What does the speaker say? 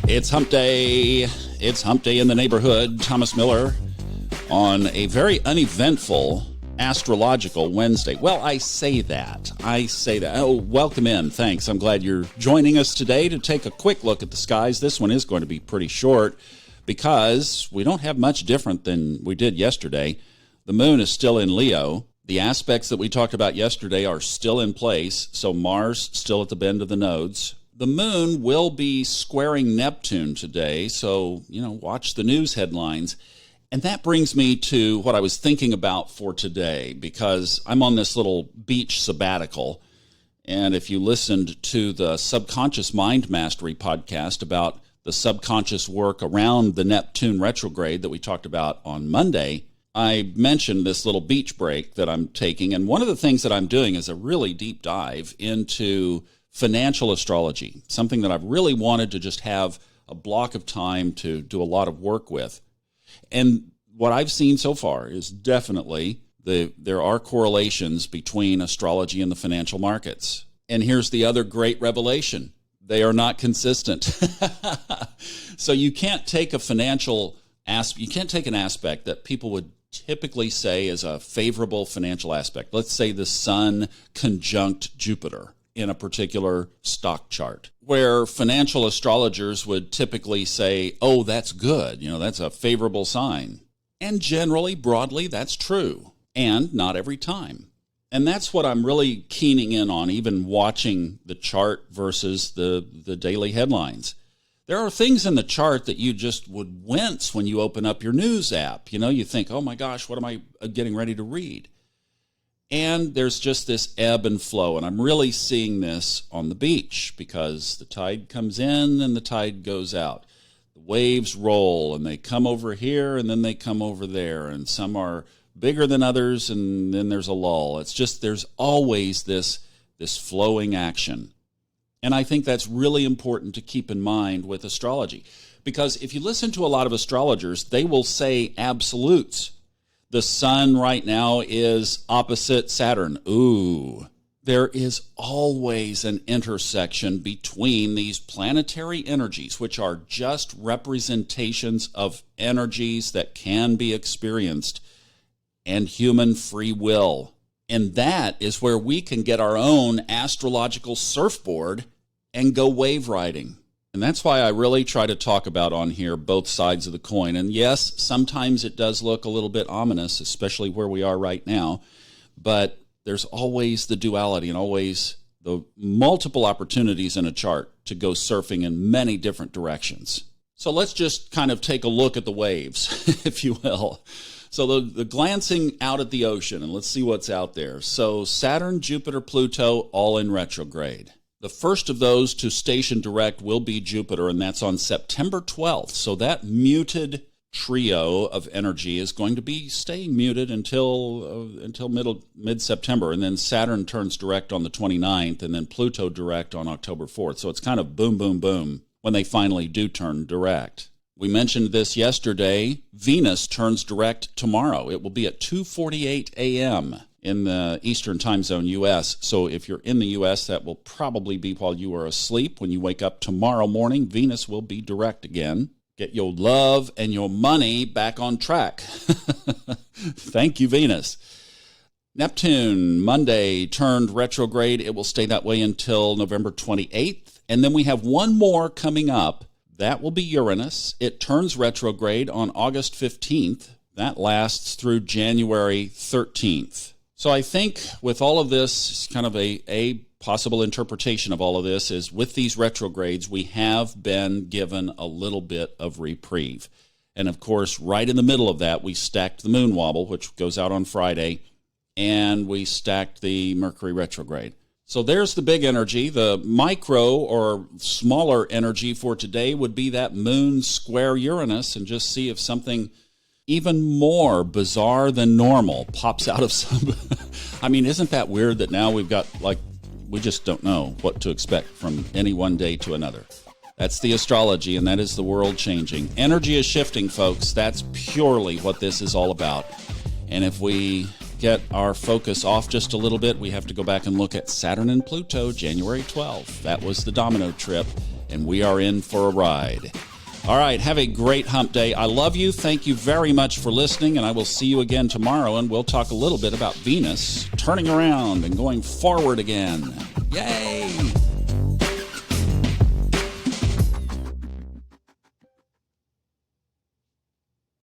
It's hump day. It's hump day in the neighborhood. Thomas Miller on a very uneventful astrological Wednesday. Well, I say that. Oh, welcome in. Thanks. I'm glad you're joining us today to take a quick look at the skies. This one is going to be pretty short because we don't have much different than we did yesterday. The moon is still in Leo. The aspects that we talked about yesterday are still in place, so Mars still at the bend of the nodes. The moon will be squaring Neptune today, so, watch the news headlines. And that brings me to what I was thinking about for today, because I'm on this little beach sabbatical. And if you listened to the Subconscious Mind Mastery podcast about the subconscious work around the Neptune retrograde that we talked about on Monday, I mentioned this little beach break that I'm taking, and one of the things that I'm doing is a really deep dive into financial astrology, something that I've really wanted to just have a block of time to do a lot of work with. And what I've seen so far is definitely there are correlations between astrology and the financial markets. And here's the other great revelation. They are not consistent. So you can't take an aspect that people would typically say is a favorable financial aspect. Let's say the sun conjunct Jupiter in a particular stock chart, where financial astrologers would typically say, oh, that's good, that's a favorable sign. And generally, broadly, that's true, and not every time. And that's what I'm really keening in on, even watching the chart versus the daily headlines. There are things in the chart that you just would wince when you open up your news app. You think, oh my gosh, what am I getting ready to read? And there's just this ebb and flow. And I'm really seeing this on the beach because the tide comes in and the tide goes out. The waves roll and they come over here and then they come over there. And some are bigger than others and then there's a lull. It's just there's always this flowing action. And I think that's really important to keep in mind with astrology. Because if you listen to a lot of astrologers, they will say absolutes. The sun right now is opposite Saturn. Ooh. There is always an intersection between these planetary energies, which are just representations of energies that can be experienced, and human free will. And that is where we can get our own astrological surfboard and go wave riding. And that's why I really try to talk about on here both sides of the coin. And yes, sometimes it does look a little bit ominous, especially where we are right now. But there's always the duality and always the multiple opportunities in a chart to go surfing in many different directions. So let's just kind of take a look at the waves, if you will. So the glancing out at the ocean, and let's see what's out there. So Saturn, Jupiter, Pluto, all in retrograde. The first of those to station direct will be Jupiter, and that's on September 12th. So that muted trio of energy is going to be staying muted until mid-September, and then Saturn turns direct on the 29th, and then Pluto direct on October 4th. So it's kind of boom, boom, boom when they finally do turn direct. We mentioned this yesterday. Venus turns direct tomorrow. It will be at 2:48 a.m. in the Eastern Time Zone, U.S. So if you're in the U.S., that will probably be while you are asleep. When you wake up tomorrow morning, Venus will be direct again. Get your love and your money back on track. Thank you, Venus. Neptune, Monday, turned retrograde. It will stay that way until November 28th. And then we have one more coming up. That will be Uranus. It turns retrograde on August 15th. That lasts through January 13th. So I think with all of this, kind of a possible interpretation of all of this is with these retrogrades, we have been given a little bit of reprieve. And of course, right in the middle of that, we stacked the moon wobble, which goes out on Friday, and we stacked the Mercury retrograde. So there's the big energy. The micro or smaller energy for today would be that moon square Uranus, and just see if something even more bizarre than normal pops out of some. I mean, isn't that weird that now we've got, we just don't know what to expect from any one day to another. That's the astrology, and that is the world changing. Energy is shifting, folks. That's purely what this is all about. And if we get our focus off just a little bit, we have to go back and look at Saturn and Pluto, January 12th. That was the domino trip. and we are in for a ride. All right, have a great hump day. I love you. Thank you very much for listening, and I will see you again tomorrow, and we'll talk a little bit about Venus turning around and going forward again. Yay!